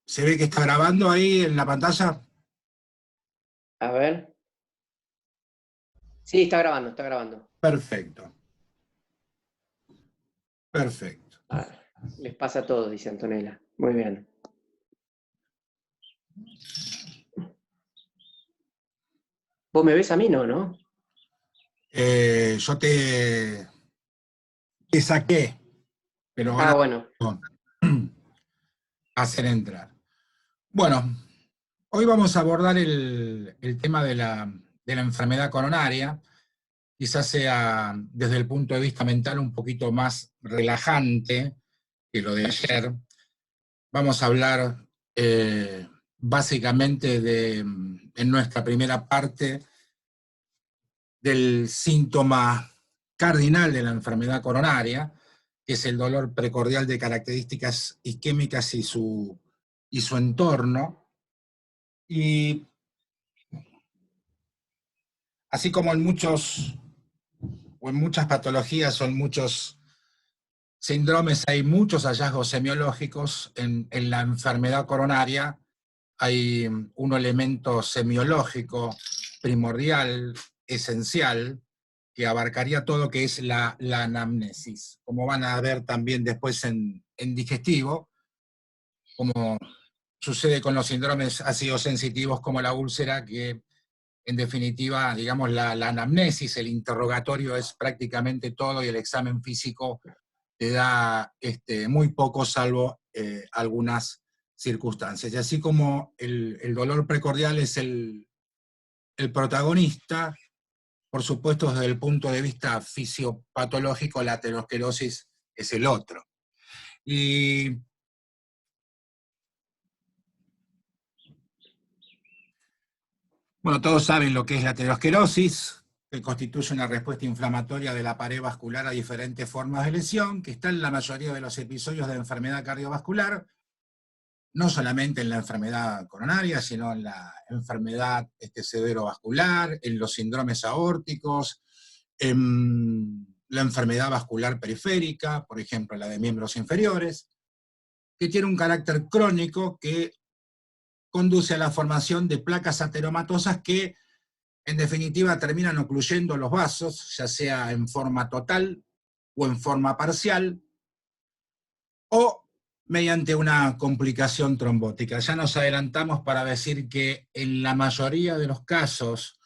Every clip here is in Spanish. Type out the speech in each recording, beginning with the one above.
¿Se ve que está grabando ahí en la pantalla? A ver. Sí, está grabando, está grabando. Perfecto, perfecto. Ah, les pasa a todos, dice Antonella. Muy bien. ¿Vos me ves a mí? No, ¿no? Yo te saqué, pero Ah, ahora bueno. hacer entrar. Bueno, hoy vamos a abordar el tema de la enfermedad coronaria, quizás sea desde el punto de vista mental un poquito más relajante que lo de ayer. Vamos a hablar básicamente en nuestra primera parte del síntoma cardinal de la enfermedad coronaria, que es el dolor precordial de características isquémicas y su entorno. Y así como en muchas patologías o en muchos síndromes hay muchos hallazgos semiológicos, en la enfermedad coronaria hay un elemento semiológico primordial, esencial, que abarcaría todo que es la anamnesis, como van a ver también después en digestivo, como sucede con los síndromes ácidos sensitivos como la úlcera, que en definitiva, digamos, la anamnesis, el interrogatorio es prácticamente todo y el examen físico te da muy poco salvo algunas circunstancias. Y así como el dolor precordial es el protagonista, por supuesto desde el punto de vista fisiopatológico la aterosclerosis es el otro. Y bueno, todos saben lo que es la aterosclerosis, que constituye una respuesta inflamatoria de la pared vascular a diferentes formas de lesión, que está en la mayoría de los episodios de enfermedad cardiovascular, no solamente en la enfermedad coronaria, sino en la enfermedad severovascular, en los síndromes aórticos, en la enfermedad vascular periférica, por ejemplo, la de miembros inferiores, que tiene un carácter crónico que conduce a la formación de placas ateromatosas que, en definitiva, terminan ocluyendo los vasos, ya sea en forma total o en forma parcial, o mediante una complicación trombótica. Ya nos adelantamos para decir que en la mayoría de los casos,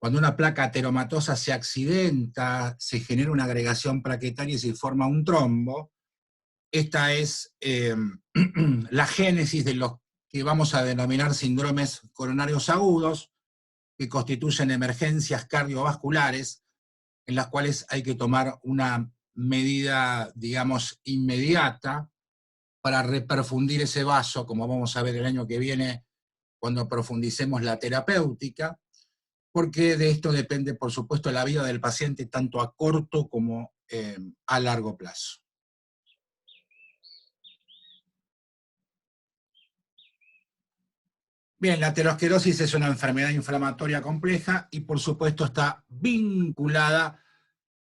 cuando una placa ateromatosa se accidenta, se genera una agregación plaquetaria y se forma un trombo. Esta es la génesis de los que vamos a denominar síndromes coronarios agudos, que constituyen emergencias cardiovasculares, en las cuales hay que tomar una medida, digamos, inmediata para reperfundir ese vaso, como vamos a ver el año que viene cuando profundicemos la terapéutica, porque de esto depende, por supuesto, la vida del paciente tanto a corto como a largo plazo. Bien, la aterosclerosis es una enfermedad inflamatoria compleja y por supuesto está vinculada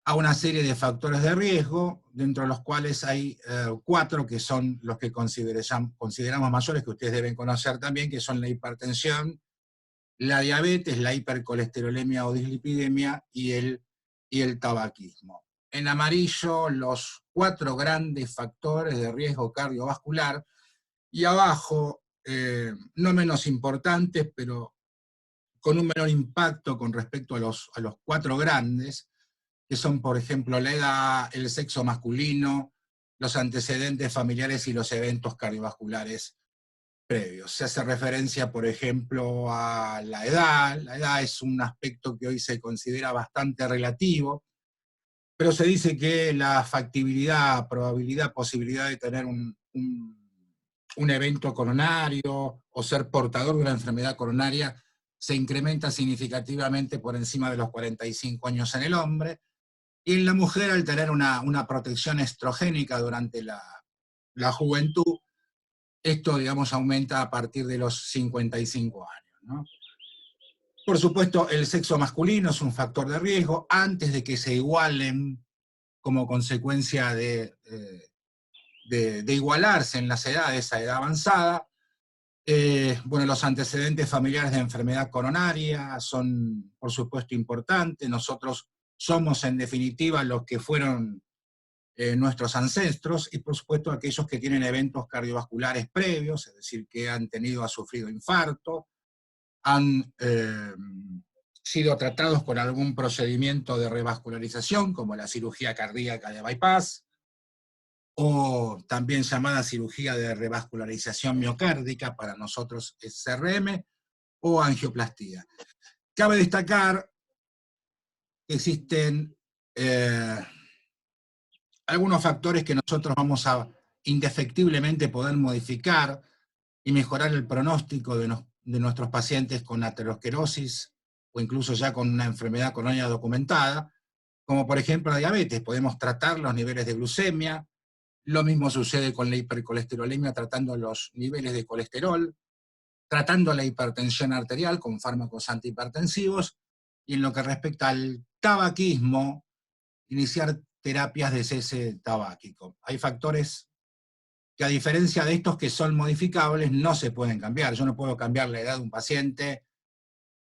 a una serie de factores de riesgo, dentro de los cuales hay 4 que son los que consideramos mayores, que ustedes deben conocer también, que son la hipertensión, la diabetes, la hipercolesterolemia o dislipidemia y el tabaquismo. En amarillo, los 4 grandes factores de riesgo cardiovascular, y abajo, no menos importantes, pero con un menor impacto con respecto a los 4 grandes, que son, por ejemplo, la edad, el sexo masculino, los antecedentes familiares y los eventos cardiovasculares previos. Se hace referencia, por ejemplo, a la edad. La edad es un aspecto que hoy se considera bastante relativo, pero se dice que la factibilidad, probabilidad, posibilidad de tener un evento coronario o ser portador de una enfermedad coronaria se incrementa significativamente por encima de los 45 años en el hombre, y en la mujer, al tener una protección estrogénica durante la juventud, esto, digamos, aumenta a partir de los 55 años, ¿no? Por supuesto, el sexo masculino es un factor de riesgo antes de que se igualen como consecuencia de igualarse en las edades a edad avanzada. Bueno, los antecedentes familiares de enfermedad coronaria son, por supuesto, importantes. Nosotros somos, en definitiva, los que fueron nuestros ancestros, y por supuesto aquellos que tienen eventos cardiovasculares previos, es decir, que han sufrido infarto, han sido tratados con algún procedimiento de revascularización, como la cirugía cardíaca de bypass, o también llamada cirugía de revascularización miocárdica, para nosotros es CRM, o angioplastía. Cabe destacar que existen algunos factores que nosotros vamos a indefectiblemente poder modificar y mejorar el pronóstico de nuestros pacientes con aterosclerosis o incluso ya con una enfermedad coronaria documentada, como por ejemplo la diabetes. Podemos tratar los niveles de glucemia, lo mismo sucede con la hipercolesterolemia, tratando los niveles de colesterol, tratando la hipertensión arterial con fármacos antihipertensivos, y en lo que respecta al tabaquismo, iniciar terapias de cese tabáquico. Hay factores que, a diferencia de estos que son modificables, no se pueden cambiar. Yo no puedo cambiar la edad de un paciente,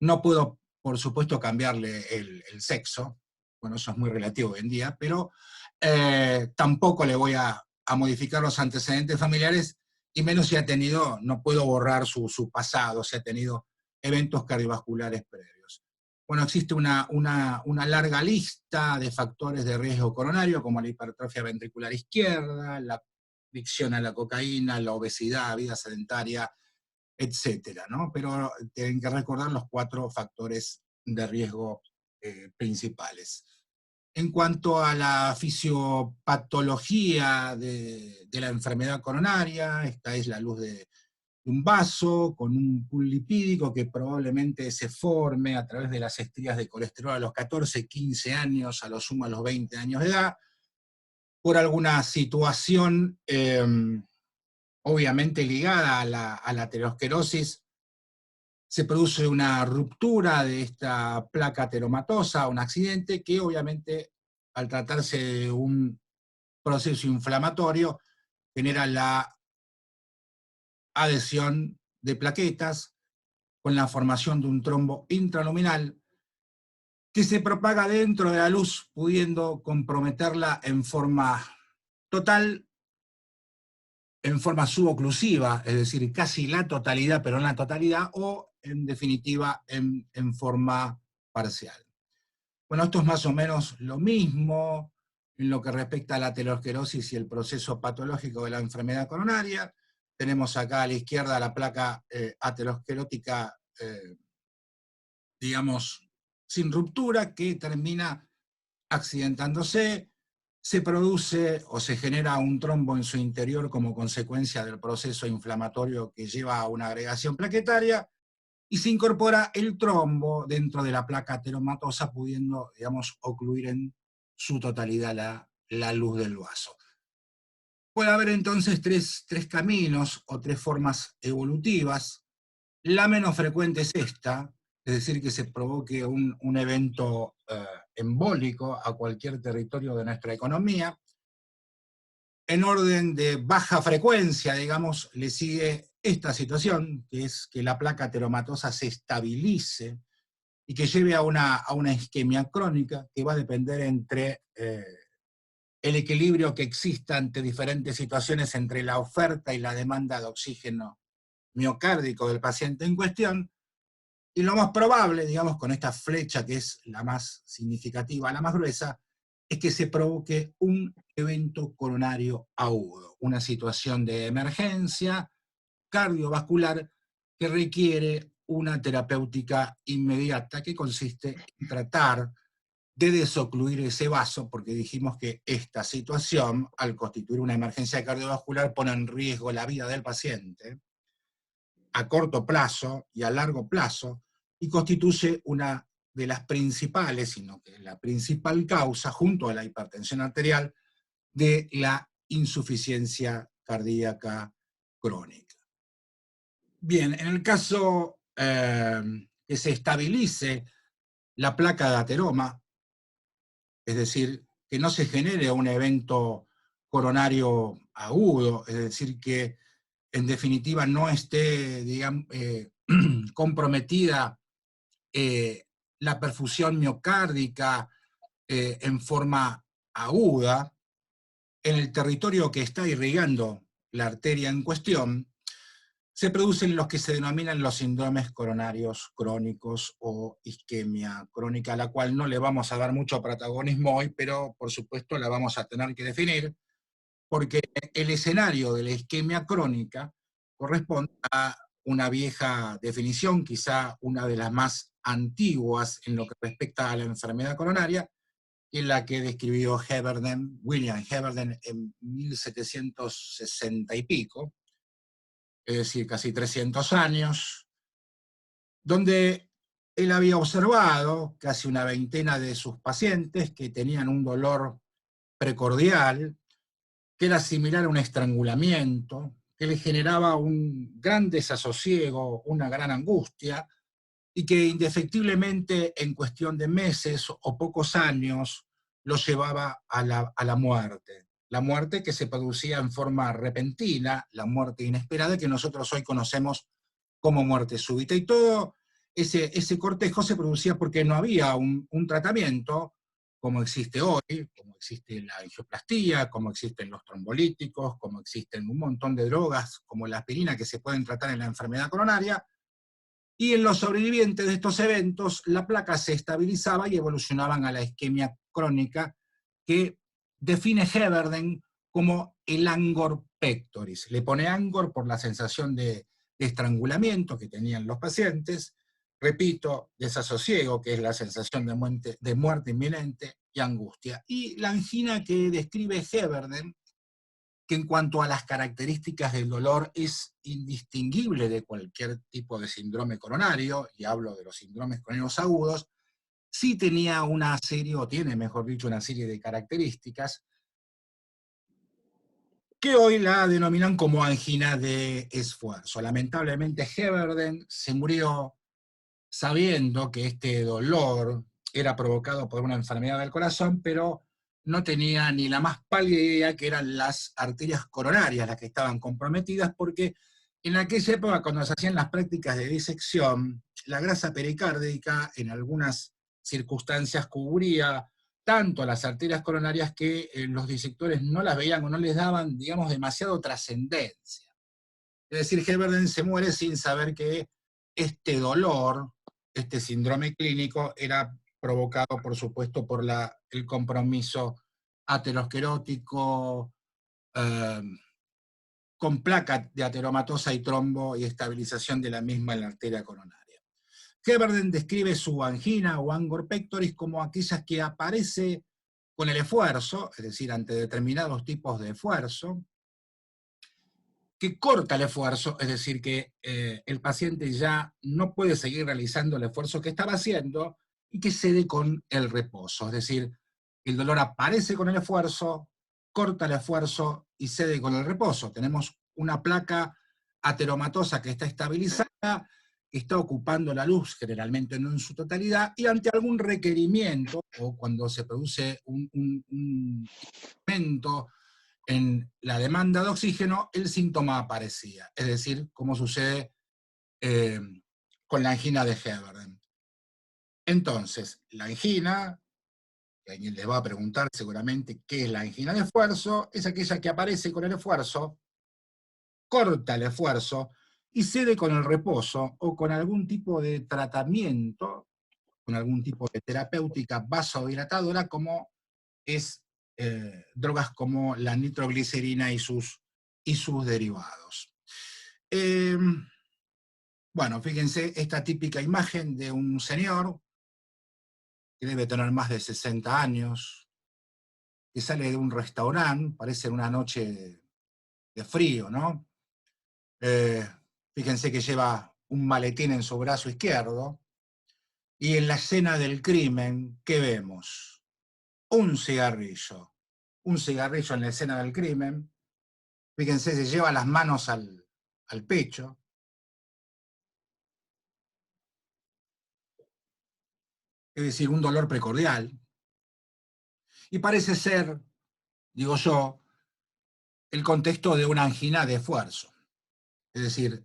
no puedo, por supuesto, cambiarle el sexo, bueno, eso es muy relativo hoy en día, pero tampoco le voy a modificar los antecedentes familiares, y menos si ha tenido, no puedo borrar su pasado, si ha tenido eventos cardiovasculares previos. Bueno, existe una larga lista de factores de riesgo coronario, como la hipertrofia ventricular izquierda, la adicción a la cocaína, la obesidad, vida sedentaria, etcétera, ¿no? Pero tienen que recordar los 4 factores de riesgo principales. En cuanto a la fisiopatología de la enfermedad coronaria, esta es la luz de un vaso con un pool lipídico que probablemente se forme a través de las estrías de colesterol a los 14, 15 años, a lo sumo a los 20 años de edad, por alguna situación obviamente ligada a la aterosclerosis. Se produce una ruptura de esta placa ateromatosa, un accidente que obviamente, al tratarse de un proceso inflamatorio, genera la adhesión de plaquetas con la formación de un trombo intraluminal que se propaga dentro de la luz, pudiendo comprometerla en forma total, en forma suboclusiva, es decir, casi la totalidad, pero no la totalidad, o en definitiva en forma parcial. Bueno, esto es más o menos lo mismo en lo que respecta a la aterosclerosis y el proceso patológico de la enfermedad coronaria. Tenemos acá a la izquierda la placa aterosclerótica, digamos, sin ruptura, que termina accidentándose. Se produce o se genera un trombo en su interior como consecuencia del proceso inflamatorio que lleva a una agregación plaquetaria, y se incorpora el trombo dentro de la placa ateromatosa, pudiendo, digamos, ocluir en su totalidad la luz del vaso. Puede haber entonces tres caminos o 3 formas evolutivas. La menos frecuente es esta, es decir, que se provoque un evento embólico a cualquier territorio de nuestra economía. En orden de baja frecuencia, digamos, le sigue esta situación, que es que la placa ateromatosa se estabilice y que lleve a una isquemia crónica, que va a depender entre el equilibrio que exista ante diferentes situaciones entre la oferta y la demanda de oxígeno miocárdico del paciente en cuestión. Y lo más probable, digamos, con esta flecha que es la más significativa, la más gruesa, es que se provoque un evento coronario agudo, una situación de emergencia cardiovascular que requiere una terapéutica inmediata, que consiste en tratar de desocluir ese vaso, porque dijimos que esta situación, al constituir una emergencia cardiovascular, pone en riesgo la vida del paciente a corto plazo y a largo plazo, y constituye una de las principales, sino que la principal causa, junto a la hipertensión arterial, de la insuficiencia cardíaca crónica. Bien, en el caso que se estabilice la placa de ateroma, es decir, que no se genere un evento coronario agudo, es decir, que en definitiva no esté, digamos, comprometida la perfusión miocárdica en forma aguda en el territorio que está irrigando la arteria en cuestión, se producen los que se denominan los síndromes coronarios crónicos o isquemia crónica, a la cual no le vamos a dar mucho protagonismo hoy, pero por supuesto la vamos a tener que definir, porque el escenario de la isquemia crónica corresponde a una vieja definición, quizá una de las más antiguas en lo que respecta a la enfermedad coronaria, que es la que describió Heberden, William Heberden, en 1760 y pico, es decir, casi 300 años, donde él había observado casi una veintena de sus pacientes que tenían un dolor precordial, que era similar a un estrangulamiento, que le generaba un gran desasosiego, una gran angustia, y que indefectiblemente en cuestión de meses o pocos años lo llevaba a la muerte. La muerte que se producía en forma repentina, la muerte inesperada que nosotros hoy conocemos como muerte súbita. Y todo ese cortejo se producía porque no había un tratamiento como existe hoy, como existe la angioplastía, como existen los trombolíticos, como existen un montón de drogas como la aspirina que se pueden tratar en la enfermedad coronaria, y en los sobrevivientes de estos eventos la placa se estabilizaba y evolucionaban a la isquemia crónica, que define Heberden como el angor pectoris. Le pone angor por la sensación de estrangulamiento que tenían los pacientes, repito, desasosiego, que es la sensación de muerte inminente, y angustia. Y la angina que describe Heberden, que en cuanto a las características del dolor es indistinguible de cualquier tipo de síndrome coronario, y hablo de los síndromes coronarios agudos, sí tenía una serie, o tiene, mejor dicho, una serie de características que hoy la denominan como angina de esfuerzo. Lamentablemente Heberden se murió sabiendo que este dolor era provocado por una enfermedad del corazón, pero no tenía ni la más pálida idea que eran las arterias coronarias las que estaban comprometidas, porque en aquella época, cuando se hacían las prácticas de disección, la grasa pericárdica en algunas circunstancias cubría tanto las arterias coronarias que los disectores no las veían o no les daban, digamos, demasiado trascendencia. Es decir, Heberden se muere sin saber que este dolor, este síndrome clínico, era provocado, por supuesto, por el compromiso aterosclerótico eh, con placa de ateromatosa y trombo y estabilización de la misma en la arteria coronaria. Heberden describe su angina o angor pectoris como aquellas que aparece con el esfuerzo, es decir, ante determinados tipos de esfuerzo, que corta el esfuerzo, es decir, que el paciente ya no puede seguir realizando el esfuerzo que estaba haciendo y que cede con el reposo. Es decir, el dolor aparece con el esfuerzo, corta el esfuerzo y cede con el reposo. Tenemos una placa ateromatosa que está estabilizada, que está ocupando la luz, generalmente no en su totalidad, y ante algún requerimiento, o cuando se produce un incremento en la demanda de oxígeno, el síntoma aparecía. Es decir, como sucede eh, con la angina de Heberden. Entonces, la angina, que alguien le va a preguntar seguramente qué es la angina de esfuerzo, es aquella que aparece con el esfuerzo, corta el esfuerzo y cede con el reposo o con algún tipo de tratamiento, con algún tipo de terapéutica vasodilatadora, como es drogas como la nitroglicerina y sus derivados. Bueno, fíjense esta típica imagen de un señor que debe tener más de 60 años, que sale de un restaurante, parece una noche de frío, ¿no? Eh, Fíjense que lleva un maletín en su brazo izquierdo, y en la escena del crimen, ¿qué vemos? Un cigarrillo. Un cigarrillo en la escena del crimen. Fíjense, se lleva las manos al pecho. Es decir, un dolor precordial. Y parece ser, digo yo, el contexto de una angina de esfuerzo. Es decir,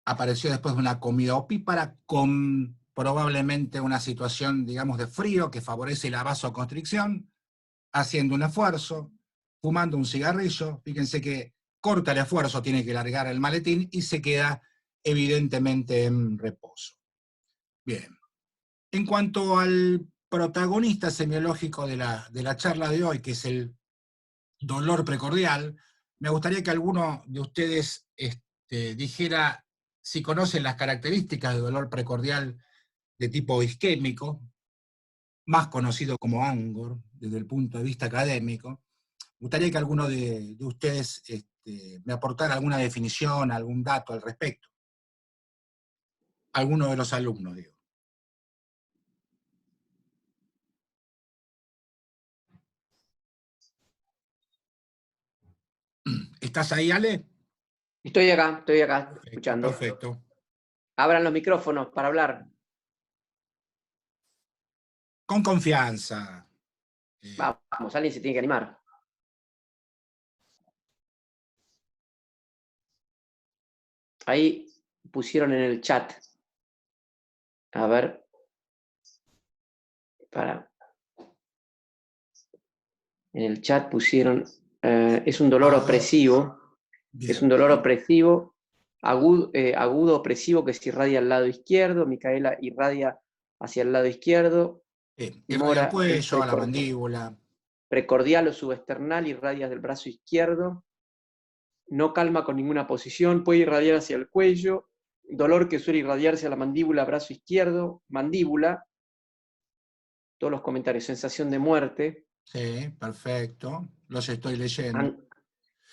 apareció después de una comida opípara con probablemente una situación, digamos, de frío que favorece la vasoconstricción, haciendo un esfuerzo, fumando un cigarrillo. Fíjense que corta el esfuerzo, tiene que largar el maletín y se queda evidentemente en reposo. Bien. En cuanto al protagonista semiológico de la charla de hoy, que es el dolor precordial, me gustaría que alguno de ustedes dijera si conocen las características de dolor precordial de tipo isquémico, más conocido como ANGOR, desde el punto de vista académico. Me gustaría que alguno de ustedes me aportara alguna definición, algún dato al respecto. Alguno de los alumnos, digo. ¿Estás ahí, Ale? Estoy acá, Perfecto, escuchando. perfecto. Abran los micrófonos para hablar. Con confianza. Vamos, alguien se tiene que animar. Ahí pusieron en el chat. A ver. En el chat pusieron, es un dolor opresivo. Bien. Es un dolor opresivo, agudo opresivo que se irradia al lado izquierdo. Micaela irradia hacia el lado izquierdo. Irradia al Mora es cuello, a la mandíbula. precordial o subesternal, irradia del brazo izquierdo. No calma con ninguna posición, puede irradiar hacia el cuello. Dolor que suele irradiarse a la mandíbula, brazo izquierdo, mandíbula. Todos los comentarios, sensación de muerte. Sí, perfecto. Los estoy leyendo.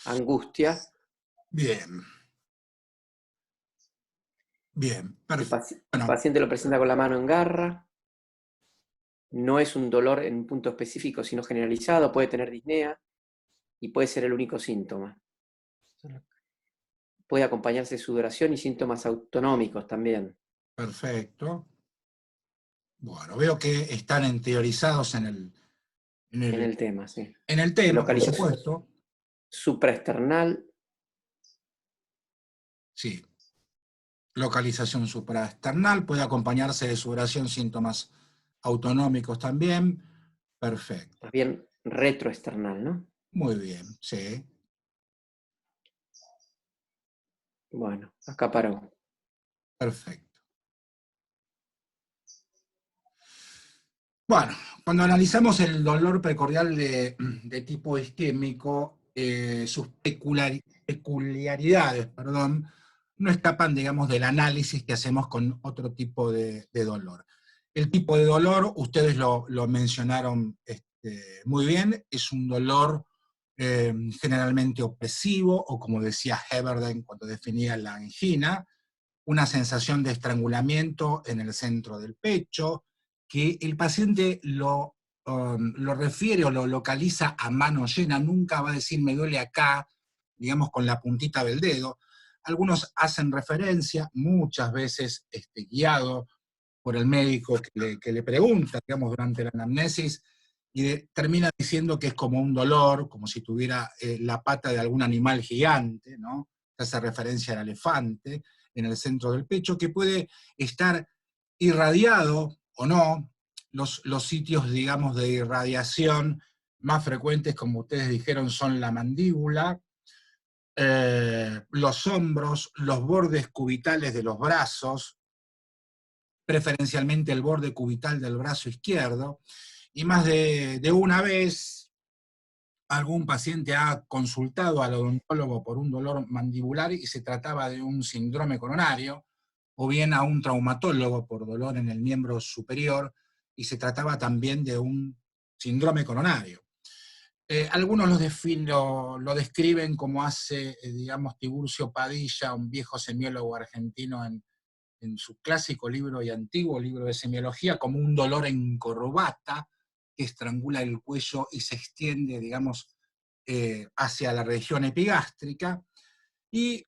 Angustia. Bien. Bien, perfecto. El paciente lo presenta con la mano en garra. No es un dolor en un punto específico, sino generalizado. Puede tener disnea y puede ser el único síntoma. Puede acompañarse de sudoración y síntomas autonómicos también. Perfecto. Bueno, veo que están interiorizados en el tema, sí. En el tema, por supuesto. Supraesternal. Sí. Localización supraesternal, puede acompañarse de sudoración, síntomas autonómicos también. Perfecto. Más bien retroesternal, ¿no? Muy bien, sí. Bueno, acá paró. Perfecto. Bueno, cuando analizamos el dolor precordial de tipo isquémico, sus peculiaridades, no escapan, digamos, del análisis que hacemos con otro tipo de dolor. El tipo de dolor, ustedes lo mencionaron muy bien, es un dolor generalmente opresivo, o como decía Heberden cuando definía la angina, una sensación de estrangulamiento en el centro del pecho, que el paciente lo refiere o lo localiza a mano llena, nunca va a decir me duele acá, digamos con la puntita del dedo. Algunos hacen referencia, muchas veces guiado por el médico que le pregunta, digamos, durante la anamnesis, y termina diciendo que es como un dolor, como si tuviera la pata de algún animal gigante, ¿no? Se hace referencia al elefante en el centro del pecho, que puede estar irradiado o no. Los sitios, digamos, de irradiación más frecuentes, como ustedes dijeron, son la mandíbula, los hombros, los bordes cubitales de los brazos, preferencialmente el borde cubital del brazo izquierdo, y más de una vez algún paciente ha consultado al odontólogo por un dolor mandibular y se trataba de un síndrome coronario, o bien a un traumatólogo por dolor en el miembro superior y se trataba también de un síndrome coronario. Algunos lo describen como hace, digamos, Tiburcio Padilla, un viejo semiólogo argentino en su clásico libro y antiguo libro de semiología, como un dolor en corbata que estrangula el cuello y se extiende, digamos, hacia la región epigástrica. Y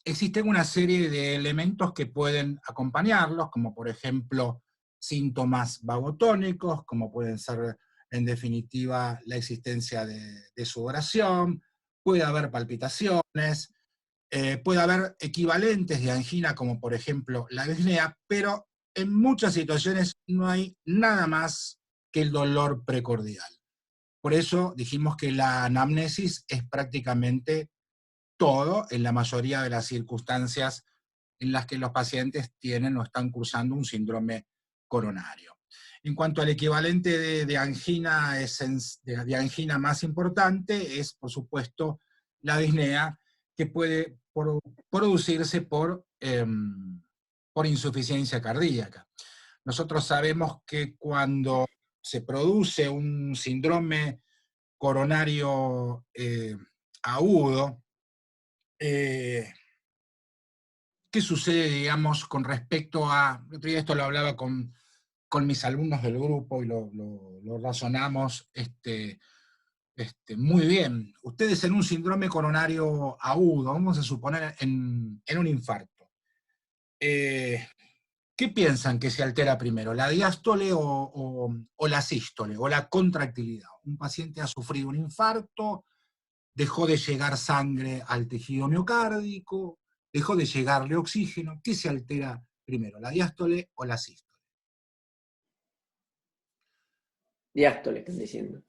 existen una serie de elementos que pueden acompañarlos, como por ejemplo síntomas vagotónicos, como pueden ser en definitiva, la existencia de sudoración, puede haber palpitaciones, puede haber equivalentes de angina, como por ejemplo la disnea, pero en muchas situaciones no hay nada más que el dolor precordial. Por eso dijimos que la anamnesis es prácticamente todo en la mayoría de las circunstancias en las que los pacientes tienen o están cursando un síndrome coronario. En cuanto al equivalente de angina, de angina más importante, es por supuesto la disnea, que puede producirse por insuficiencia cardíaca. Nosotros sabemos que cuando se produce un síndrome coronario agudo, ¿qué sucede, digamos, con respecto a, el otro día esto lo hablaba con mis alumnos del grupo y lo razonamos muy bien. Ustedes en un síndrome coronario agudo, vamos a suponer en un infarto, ¿qué piensan que se altera primero, la diástole o la sístole, o la contractilidad? Un paciente ha sufrido un infarto, dejó de llegar sangre al tejido miocárdico, dejó de llegarle oxígeno. ¿Qué se altera primero, la diástole o la sístole? Diástole, están diciendo.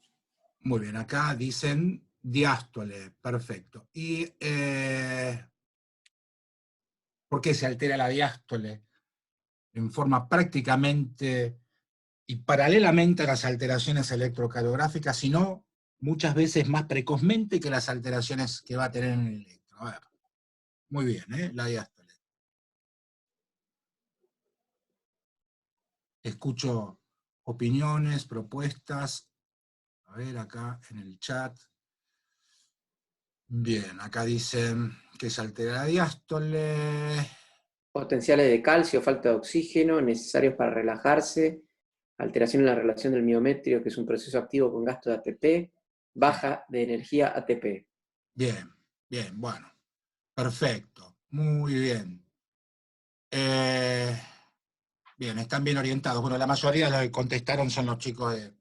Muy bien, acá dicen diástole, perfecto. ¿Y por qué se altera la diástole en forma prácticamente y paralelamente a las alteraciones electrocardiográficas, sino muchas veces más precozmente que las alteraciones que va a tener en el electro? A ver, muy bien, la diástole. Escucho opiniones, propuestas. A ver, acá en el chat. Bien, acá dicen que se altera la diástole. Potenciales de calcio, falta de oxígeno, necesarios para relajarse, alteración en la relación del miometrio, que es un proceso activo con gasto de ATP, baja de energía ATP. Bien, bien, bueno. Perfecto, muy bien. Bien, están bien orientados. Bueno, la mayoría de los que contestaron son los chicos de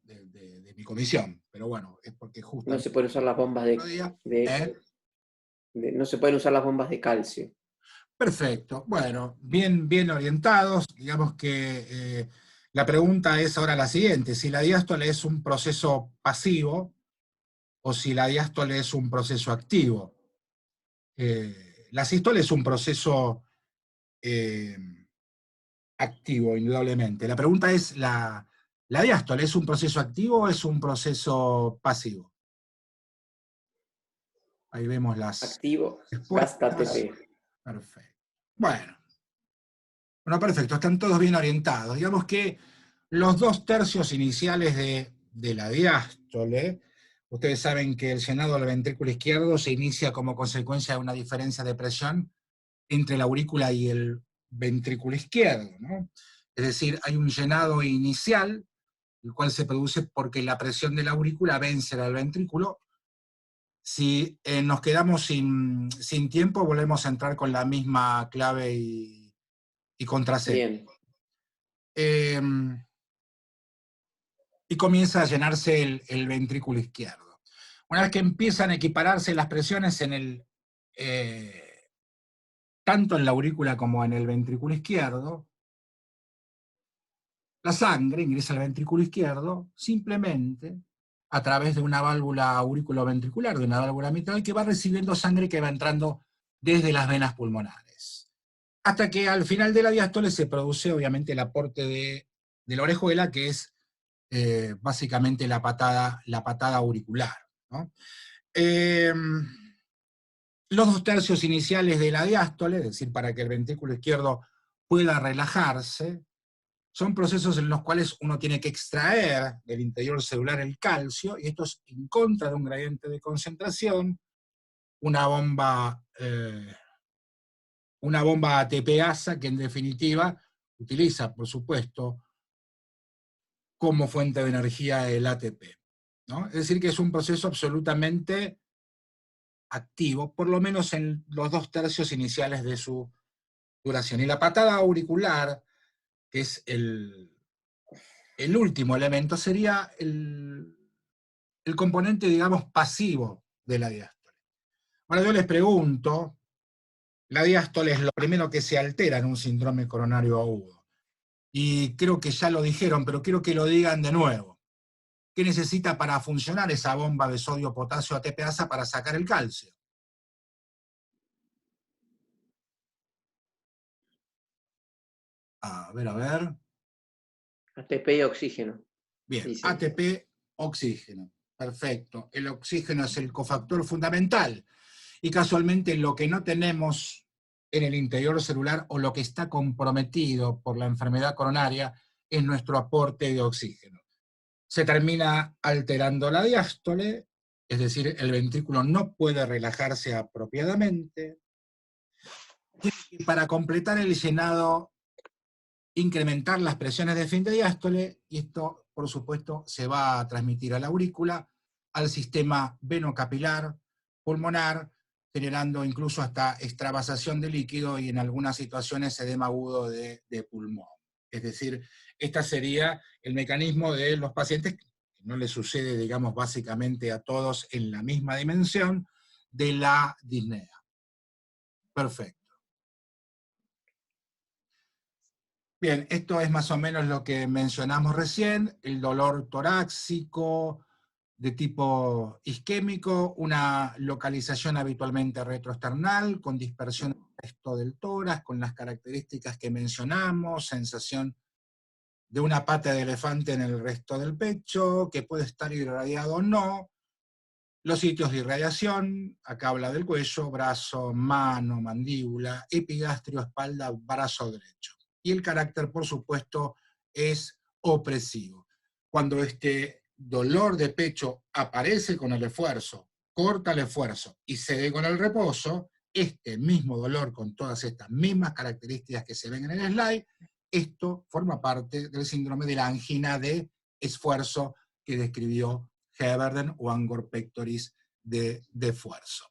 mi comisión, pero bueno, es porque No justamente se pueden usar las bombas el otro día, ¿eh? no se pueden usar las bombas de calcio. Perfecto, bueno, bien, bien orientados. Digamos que la pregunta es ahora la siguiente: si la diástole es un proceso pasivo o si la diástole es un proceso activo. La sístole es un proceso eh, activo, indudablemente. La pregunta es, ¿la diástole es un proceso activo o es un proceso pasivo? Ahí vemos las Activo, gasta respuestas. ATP. Perfecto. Bueno, perfecto, están todos bien orientados. Digamos que los 2/3 iniciales de la diástole, ustedes saben que el llenado del ventrículo izquierdo se inicia como consecuencia de una diferencia de presión entre la aurícula y el ventrículo izquierdo, ¿no? Es decir, hay un llenado inicial, el cual se produce porque la presión de la aurícula vence al ventrículo. Si nos quedamos sin tiempo, volvemos a entrar con la misma clave y contraseña. Bien. Y comienza a llenarse el ventrículo izquierdo. Una vez que empiezan a equipararse las presiones tanto en la aurícula como en el ventrículo izquierdo, la sangre ingresa al ventrículo izquierdo simplemente a través de una válvula auriculoventricular, de una válvula mitral, que va recibiendo sangre que va entrando desde las venas pulmonares. Hasta que al final de la diástole se produce obviamente el aporte de la orejuela, que es básicamente la patada auricular, ¿no? Los 2/3 iniciales de la diástole, es decir, para que el ventrículo izquierdo pueda relajarse, son procesos en los cuales uno tiene que extraer del interior celular el calcio, y esto es en contra de un gradiente de concentración, una bomba ATP-ASA, que en definitiva utiliza, por supuesto, como fuente de energía el ATP, ¿no? Es decir, que es un proceso absolutamente activo, por lo menos en los 2/3 iniciales de su duración. Y la patada auricular, que es el último elemento sería el componente, digamos, pasivo de la diástole. Ahora yo les pregunto, la diástole es lo primero que se altera en un síndrome coronario agudo. Y creo que ya lo dijeron, pero quiero que lo digan de nuevo. ¿Qué necesita para funcionar esa bomba de sodio-potasio ATPasa para sacar el calcio? A ver, a ver. ATP y oxígeno, Bien, dicen. ATP, oxígeno. Perfecto. El oxígeno es el cofactor fundamental. Y casualmente lo que no tenemos en el interior celular o lo que está comprometido por la enfermedad coronaria es nuestro aporte de oxígeno. Se termina alterando la diástole, es decir, el ventrículo no puede relajarse apropiadamente. Y para completar el llenado, incrementar las presiones de fin de diástole, y esto, por supuesto, se va a transmitir a la aurícula, al sistema venocapilar, pulmonar, generando incluso hasta extravasación de líquido y en algunas situaciones edema agudo de pulmón. Es decir, este sería el mecanismo de los pacientes, que no les sucede, digamos, básicamente a todos en la misma dimensión, de la disnea. Perfecto. Bien, esto es más o menos lo que mencionamos recién, el dolor torácico de tipo isquémico, una localización habitualmente retroesternal, con dispersión del resto del tórax, con las características que mencionamos, sensación de una pata de elefante en el resto del pecho, que puede estar irradiado o no, los sitios de irradiación, acá habla del cuello, brazo, mano, mandíbula, epigastrio, espalda, brazo derecho. Y el carácter, por supuesto, es opresivo. Cuando este dolor de pecho aparece con el esfuerzo, corta el esfuerzo y cede con el reposo, este mismo dolor con todas estas mismas características que se ven en el slide, esto forma parte del síndrome de la angina de esfuerzo que describió Heberden o angor pectoris de esfuerzo.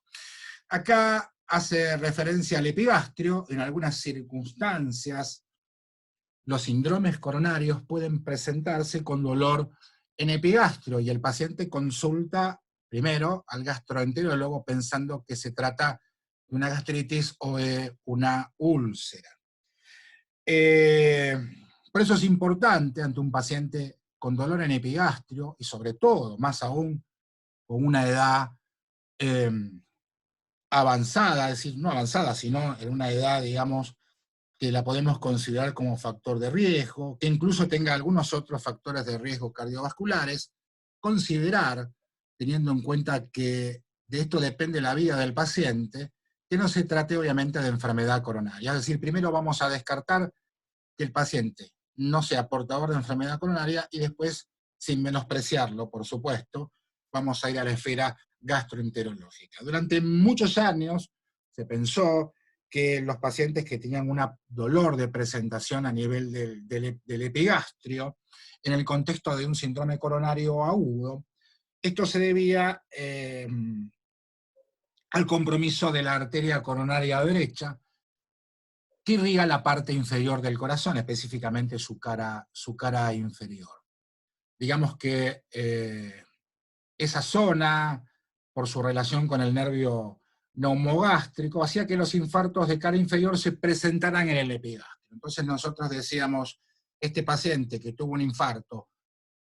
Acá hace referencia al epigastrio. En algunas circunstancias, los síndromes coronarios pueden presentarse con dolor en epigastrio y el paciente consulta primero al gastroenterólogo pensando que se trata de una gastritis o de una úlcera. Por eso es importante ante un paciente con dolor en epigastrio y sobre todo, más aún, con una edad avanzada, es decir, no avanzada, sino en una edad, digamos, que la podemos considerar como factor de riesgo, que incluso tenga algunos otros factores de riesgo cardiovasculares, considerar, teniendo en cuenta que de esto depende la vida del paciente, que no se trate obviamente de enfermedad coronaria. Es decir, primero vamos a descartar que el paciente no sea portador de enfermedad coronaria y después, sin menospreciarlo, por supuesto, vamos a ir a la esfera gastroenterológica. Durante muchos años se pensó que los pacientes que tenían un dolor de presentación a nivel del epigastrio, en el contexto de un síndrome coronario agudo, esto se debía al compromiso de la arteria coronaria derecha, que irriga la parte inferior del corazón, específicamente su cara inferior. Digamos que esa zona, por su relación con el nervio neumogástrico, hacía que los infartos de cara inferior se presentaran en el epigastrio. Entonces nosotros decíamos, este paciente que tuvo un infarto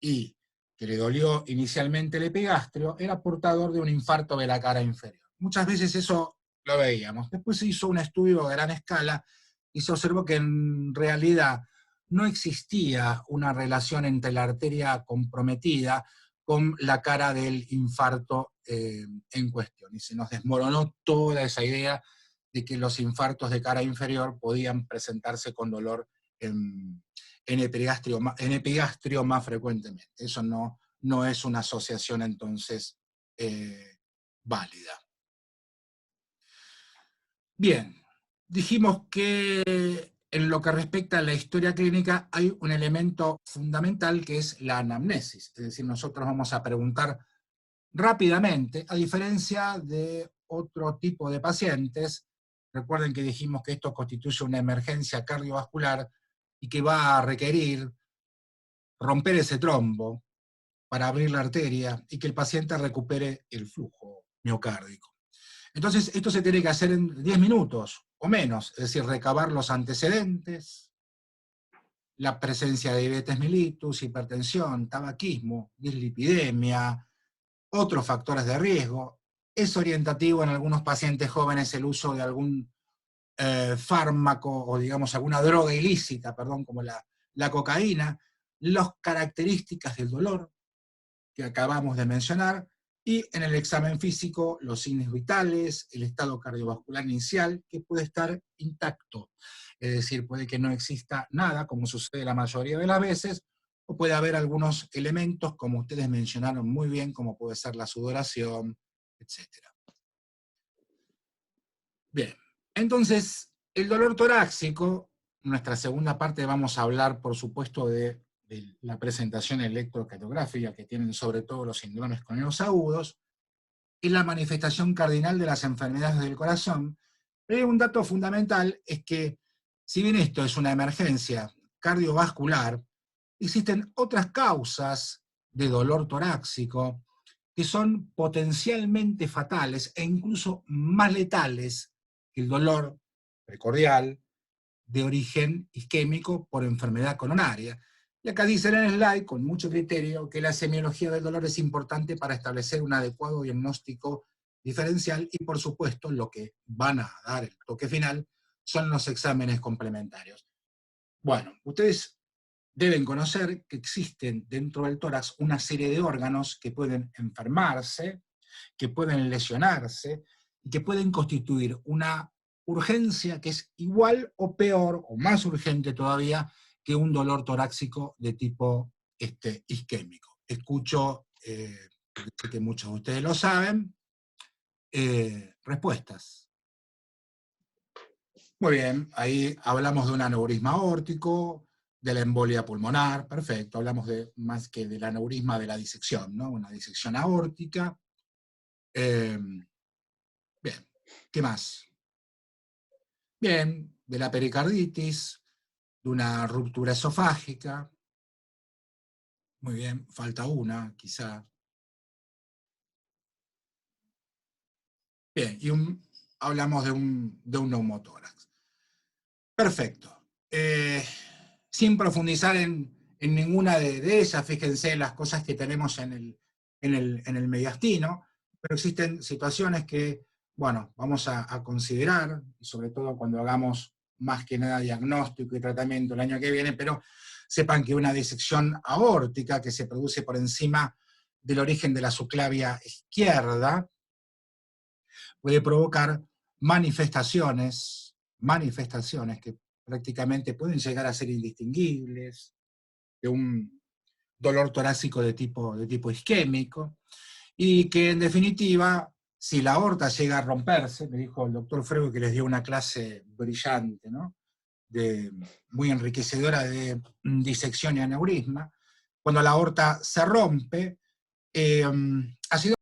y que le dolió inicialmente el epigastrio, era portador de un infarto de la cara inferior. Muchas veces eso lo veíamos. Después se hizo un estudio a gran escala y se observó que en realidad no existía una relación entre la arteria comprometida con la cara del infarto en cuestión. Y se nos desmoronó toda esa idea de que los infartos de cara inferior podían presentarse con dolor en epigastrio más frecuentemente. Eso no es una asociación entonces válida. Bien, dijimos que en lo que respecta a la historia clínica hay un elemento fundamental que es la anamnesis, es decir, nosotros vamos a preguntar rápidamente, a diferencia de otro tipo de pacientes. Recuerden que dijimos que esto constituye una emergencia cardiovascular y que va a requerir romper ese trombo para abrir la arteria y que el paciente recupere el flujo miocárdico. Entonces, esto se tiene que hacer en 10 minutos o menos, es decir, recabar los antecedentes, la presencia de diabetes mellitus, hipertensión, tabaquismo, dislipidemia, otros factores de riesgo. Es orientativo en algunos pacientes jóvenes el uso de algún fármaco o digamos alguna droga ilícita, perdón, como la cocaína, las características del dolor que acabamos de mencionar, y en el examen físico los signos vitales, el estado cardiovascular inicial, que puede estar intacto. Es decir, puede que no exista nada, como sucede la mayoría de las veces, o puede haber algunos elementos, como ustedes mencionaron muy bien, como puede ser la sudoración, etc. Bien, entonces, el dolor torácico, en nuestra segunda parte vamos a hablar, por supuesto, de la presentación electrocardiográfica que tienen sobre todo los síndromes crónicos agudos, y la manifestación cardinal de las enfermedades del corazón. Pero un dato fundamental es que, si bien esto es una emergencia cardiovascular, existen otras causas de dolor torácico que son potencialmente fatales e incluso más letales que el dolor precordial de origen isquémico por enfermedad coronaria. Y acá dice en el slide, con mucho criterio, que la semiología del dolor es importante para establecer un adecuado diagnóstico diferencial y, por supuesto, lo que van a dar el toque final son los exámenes complementarios. Bueno, ustedes deben conocer que existen dentro del tórax una serie de órganos que pueden enfermarse, que pueden lesionarse y que pueden constituir una urgencia que es igual o peor, o más urgente todavía, que un dolor torácico de tipo isquémico. Escucho, sé que muchos de ustedes lo saben, respuestas. Muy bien, ahí hablamos de un aneurisma aórtico, de la embolia pulmonar, perfecto, hablamos más que del aneurisma de la disección, ¿no? Una disección aórtica. Bien, ¿qué más? Bien, de la pericarditis, de una ruptura esofágica. Muy bien, falta una, quizá. Bien, y hablamos de un neumotórax. Perfecto. Sin profundizar en ninguna de ellas, fíjense las cosas que tenemos en el mediastino, pero existen situaciones que, bueno, vamos a considerar, sobre todo cuando hagamos más que nada diagnóstico y tratamiento el año que viene, pero sepan que una disección aórtica que se produce por encima del origen de la subclavia izquierda puede provocar manifestaciones que prácticamente pueden llegar a ser indistinguibles de un dolor torácico de tipo isquémico, y que en definitiva, si la aorta llega a romperse, me dijo el doctor Frego que les dio una clase brillante, ¿no? Muy enriquecedora de disección y aneurisma, cuando la aorta se rompe, ha sido